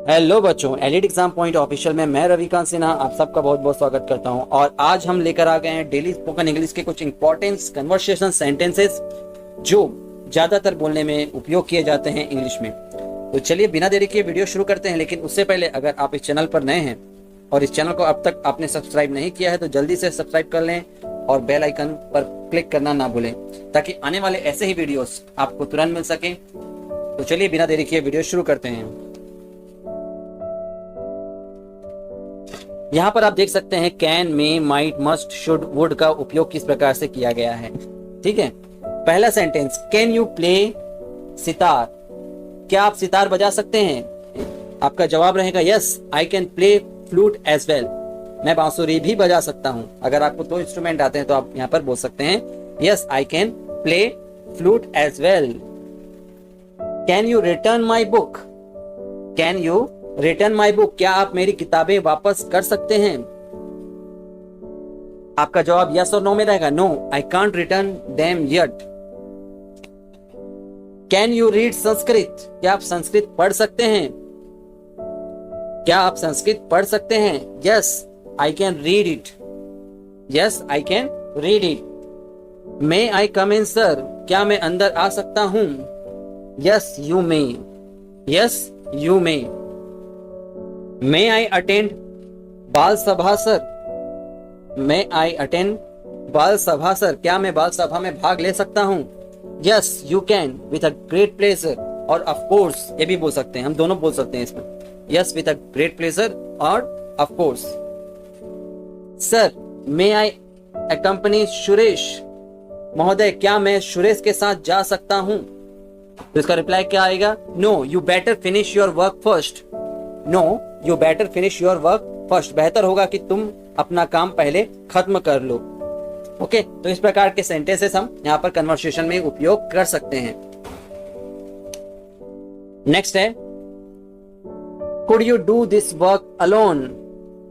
Hello बच्चों, elite Exam Point official में मैं रविकांत सिन्हा आप सबका बहुत बहुत स्वागत करता हूं। और आज हम लेकर आ गए हैं डेली स्पोकन इंग्लिश के कुछ इंपॉर्टेंट कन्वर्सेशन सेंटेंसेस जो ज्यादातर बोलने में उपयोग किए जाते हैं इंग्लिश में। तो चलिए बिना देरी किए वीडियो शुरू करते हैं। लेकिन उससे पहले अगर आप इस चैनल पर नए हैं और इस चैनल को अब तक आपने सब्सक्राइब नहीं किया है तो जल्दी से सब्सक्राइब कर लें और बेल आइकन पर क्लिक करना ना भूलें ताकि आने वाले ऐसे ही वीडियोस आपको तुरंत मिल सके। तो चलिए बिना देरी किए वीडियो शुरू करते हैं। यहाँ पर आप देख सकते हैं can, may, might, must, should, would का उपयोग किस प्रकार से किया गया है। ठीक है, पहला sentence, can you play sitar, क्या आप सितार बजा सकते हैं? आपका जवाब रहेगा yes I can play flute as well, मैं बांसुरी भी बजा सकता हूं। अगर आपको दो इंस्ट्रूमेंट आते हैं तो आप यहाँ पर बोल सकते हैं yes I can play flute as well. Can you return my book, can you return my book, क्या आप मेरी किताबें वापस कर सकते हैं? आपका जवाब यस और नो में रहेगा no I can't return them yet. Can you read Sanskrit, क्या आप संस्कृत पढ़ सकते हैं? क्या आप संस्कृत पढ़ सकते हैं? Yes I can read it, yes I can read it. May I come in sir, क्या मैं अंदर आ सकता हूं? Yes you may, yes you may. May I attend बाल सभा सर, मे आई अटेंड बाल सभा सर, क्या मैं बाल सभा में भाग ले सकता हूं? Yes you can with a great pleasure और ऑफ कोर्स, ये भी बोल सकते हैं, हम दोनों बोल सकते हैं इसमें, yes with a great pleasure और of course. Sir may I accompany Suresh, महोदय क्या मैं सुरेश के साथ जा सकता हूं? तो इसका रिप्लाई क्या आएगा? No you better finish your work first, no you better finish your work first, बेहतर होगा कि तुम अपना काम पहले खत्म कर लो। ओके, तो इस प्रकार के सेंटेंसेस हम यहाँ पर कन्वर्सेशन में उपयोग कर सकते हैं। नेक्स्ट है could you do this work alone,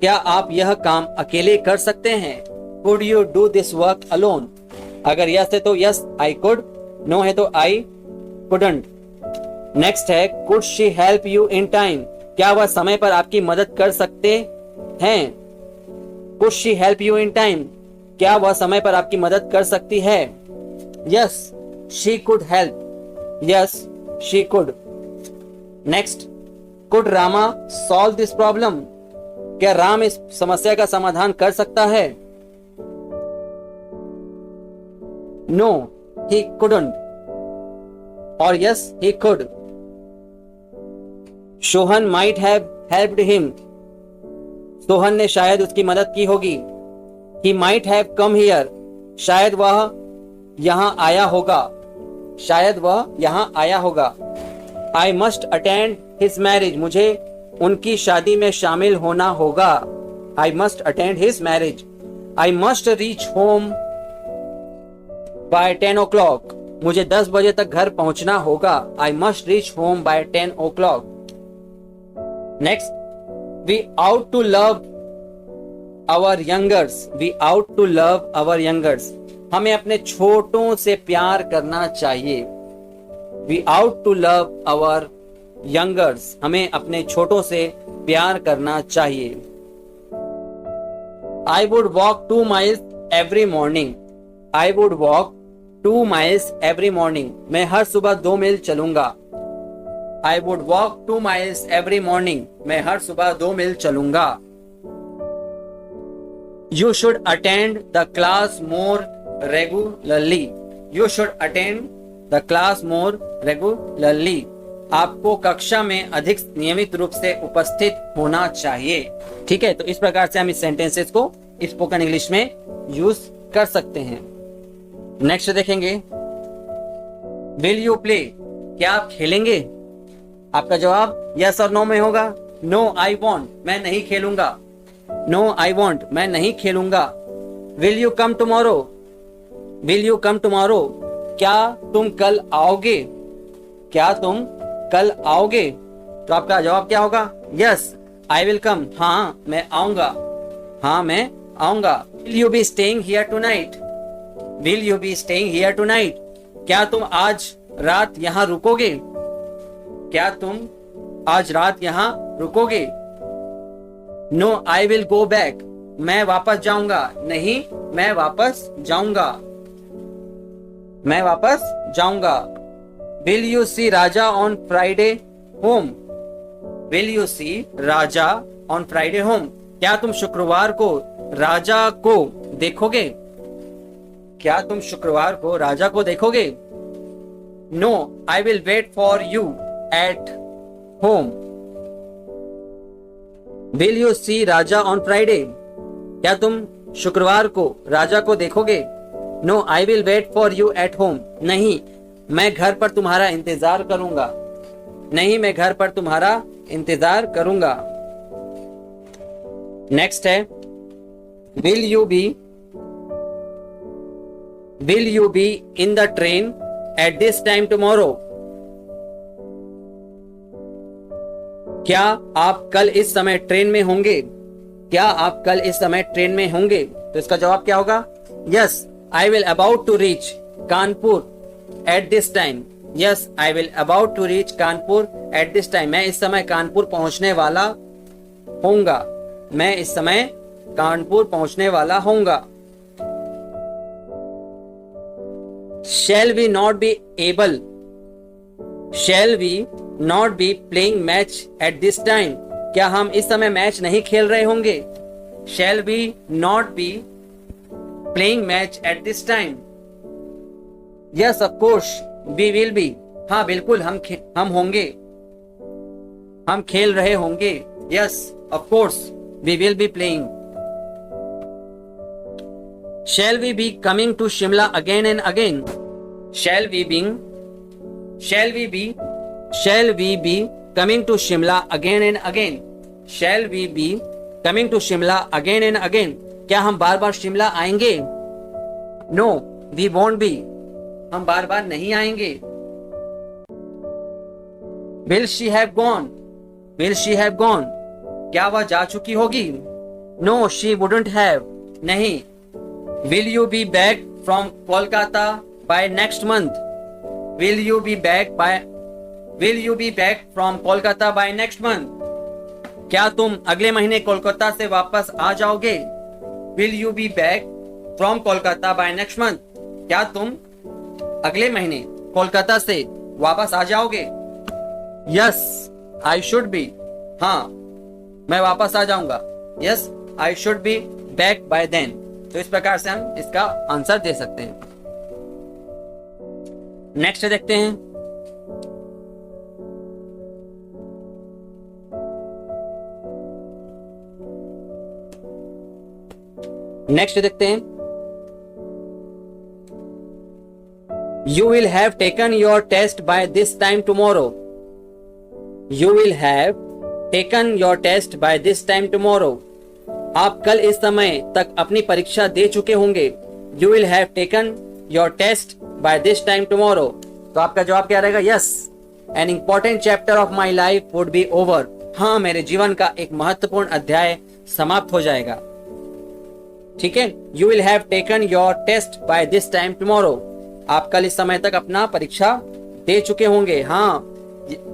क्या आप यह काम अकेले कर सकते हैं? Could you do this work alone, अगर यस है तो यस आई कुड, नो है तो आई कुडंट। नेक्स्ट है could she help you in time, क्या वह समय पर आपकी मदद कर सकते हैं? Could she help you in time, क्या वह समय पर आपकी मदद कर सकती है? Yes she could help, yes she could. Next, could Rama solve this problem, क्या राम इस समस्या का समाधान कर सकता है? नो ही कुडंट और yes he could. Sohan might have helped him, Sohan ने शायद उसकी मदद की होगी। He might have come here, शायद वह यहां आया होगा, शायद वह यहां आया होगा। I must attend his marriage, मुझे उनकी शादी में शामिल होना होगा। I must attend his marriage. I must reach home by 10 o'clock, मुझे 10 बजे तक घर पहुंचना होगा। I must reach home by 10 o'clock। Next, we ought to love our youngers, we ought to love our youngers, हमें अपने छोटों से प्यार करना चाहिए। We ought to love our youngers, हमें अपने छोटों से प्यार करना चाहिए। I would walk 2 miles every morning, I would walk 2 miles every morning, मैं हर सुबह 2 मील चलूंगा। I would walk 2 miles every morning, मैं हर सुबह 2 मील चलूंगा। You should attend the class more regularly, you should attend the class more regularly, आपको कक्षा में अधिक नियमित रूप से उपस्थित होना चाहिए। ठीक है, तो इस प्रकार से हम इस सेंटेंसेस को स्पोकन इंग्लिश में यूज कर सकते हैं। नेक्स्ट देखेंगे, विल यू प्ले, क्या आप खेलेंगे? आपका जवाब यस और नो में होगा। नो आई वॉन्ट, मैं नहीं खेलूंगा, नो आई वॉन्ट, मैं नहीं खेलूंगा। Will you come tomorrow, will you come tomorrow, क्या तुम कल आओगे? क्या तुम कल आओगे? तो आपका जवाब क्या होगा? यस आई विल कम, हाँ मैं आऊंगा, हाँ मैं आऊंगा। Will you be staying here tonight, will you be staying here tonight, क्या तुम आज रात यहाँ रुकोगे? क्या तुम आज रात यहाँ रुकोगे? No I will go back, मैं वापस जाऊंगा। नहीं, मैं वापस जाऊंगा। मैं वापस जाऊंगा। Will you see Raja on Friday home? Will you see Raja on Friday home? क्या तुम शुक्रवार को राजा को देखोगे? क्या तुम शुक्रवार को राजा को देखोगे? No I will wait for you at home. Will you see Raja on Friday? क्या तुम शुक्रवार को राजा को देखोगे? No I will wait for you at home. नहीं, मैं घर पर तुम्हारा इंतजार करूंगा। नहीं, मैं घर पर तुम्हारा इंतजार करूंगा। नेक्स्ट है will you be in the train eight this time tomorrow? क्या आप कल इस समय ट्रेन में होंगे? क्या आप कल इस समय ट्रेन में होंगे? तो इसका जवाब क्या होगा? Yes I will about to reach Kanpur at this time. Yes I will about to reach Kanpur at this time. मैं इस समय कानपुर पहुंचने वाला होऊंगा। मैं इस समय कानपुर पहुंचने वाला होऊंगा। Shall we not be able? Shall we not be playing match at this time? क्या हम इस समय मैच नहीं खेल रहे होंगे? Shall we not be playing match at this time? Yes, of course, we will be. हाँ बिल्कुल हम होंगे। हम खेल रहे होंगे। Yes, of course, we will be playing. Shall we be coming to Shimla again and again? Shall we be coming to Shimla again and again? Shall we be coming to Shimla again and again? क्या हम बार बार शिमला आएंगे? No, we won't be. हम बार बार नहीं आएंगे। Will she have gone? Will she have gone? क्या वह जा चुकी होगी? No, she wouldn't have. नहीं। Will you be back from Kolkata by next month? Will you be back from Kolkata by next month? क्या तुम अगले महीने कोलकाता से वापस आ जाओगे? Will you be back from Kolkata by next month? क्या तुम अगले महीने कोलकाता से वापस आ जाओगे? Yes, I should be. हाँ, मैं वापस आ जाऊंगा। Yes, I should be back by then. तो इस प्रकार से हम इसका आंसर दे सकते हैं। नेक्स्ट देखते हैं। नेक्स्ट देखते हैं। You will have taken your test by this time tomorrow. You will have taken your test by this time tomorrow. आप कल इस समय तक अपनी परीक्षा दे चुके होंगे। You will have taken your test by this time tomorrow. तो आपका जवाब क्या रहेगा? Yes, an important chapter of my life would be over. हाँ, मेरे जीवन का एक महत्वपूर्ण अध्याय समाप्त हो जाएगा। ठीक है, you will have taken your test by this time tomorrow. आप कल इस समय तक अपना परीक्षा दे चुके होंगे। हाँ,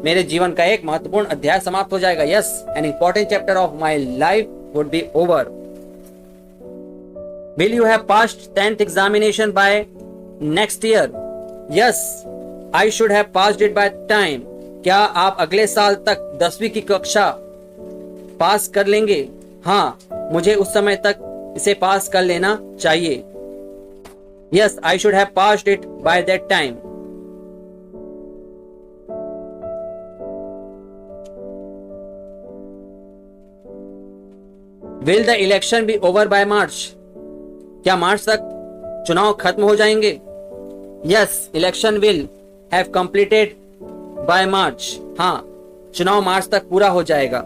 मेरे जीवन का एक महत्वपूर्ण अध्याय समाप्त हो जाएगा। Yes, an important chapter of my life would be over. Will you have passed 10th examination by next year? Yes, I should have passed it by time. क्या आप अगले साल तक 10वीं की कक्षा पास कर लेंगे? हाँ, मुझे उस समय तक इसे पास कर लेना चाहिए। Yes, I should have passed it by that time. Will the election be over by March? क्या मार्च तक चुनाव खत्म हो जाएंगे? Yes, election will have completed by March. हाँ, चुनाव मार्च तक पूरा हो जाएगा।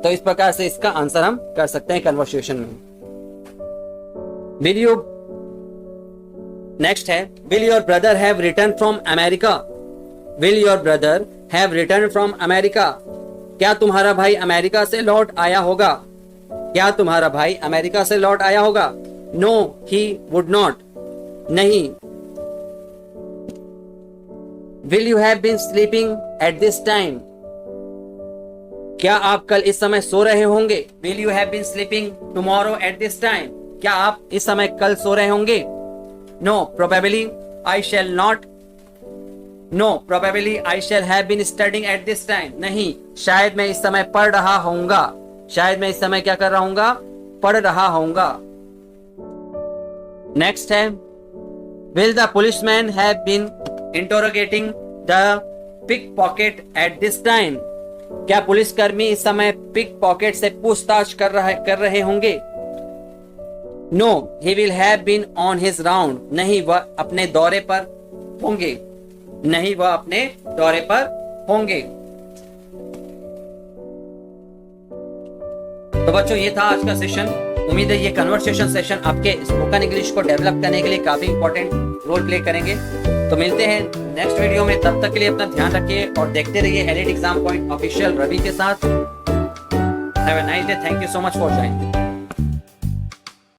तो इस प्रकार से इसका आंसर हम कर सकते हैं कन्वर्सेशन में। Will you नेक्स्ट है Will your brother have returned from America? Will your brother have returned from America? क्या तुम्हारा भाई अमेरिका से लौट आया होगा? क्या तुम्हारा भाई अमेरिका से लौट आया होगा? No, he would not. नहीं। Will you have been sleeping at this time? क्या आप कल इस समय सो रहे होंगे? Will you have been sleeping tomorrow at this time? क्या आप इस समय कल सो रहे होंगे? No, probably I shall not. No, probably I shall have been studying at this time. नहीं, शायद मैं इस समय पढ़ रहा होऊंगा। शायद मैं इस समय क्या कर रहा होऊंगा? पढ़ रहा होऊंगा। नेक्स्ट है, will the policeman have been interrogating the pickpocket at this time? क्या पुलिसकर्मी इस समय पिक पॉकेट से पूछताछ कर रहे होंगे? No, he will have been on his round. नहीं, वह अपने दौरे पर होंगे। नहीं, वह अपने दौरे पर होंगे। तो बच्चों, ये था आज का सेशन। उम्मीद है ये कन्वर्सेशन सेशन आपके स्पोकन इंग्लिश को डेवलप करने के लिए काफी इंपॉर्टेंट रोल प्ले करेंगे। तो मिलते हैं नेक्स्ट वीडियो में। तब तक के लिए अपना ध्यान रखिए और देखते रहिए Elite Exam Point Official Ravi के साथ। Have a nice day. Thank you so much for joining.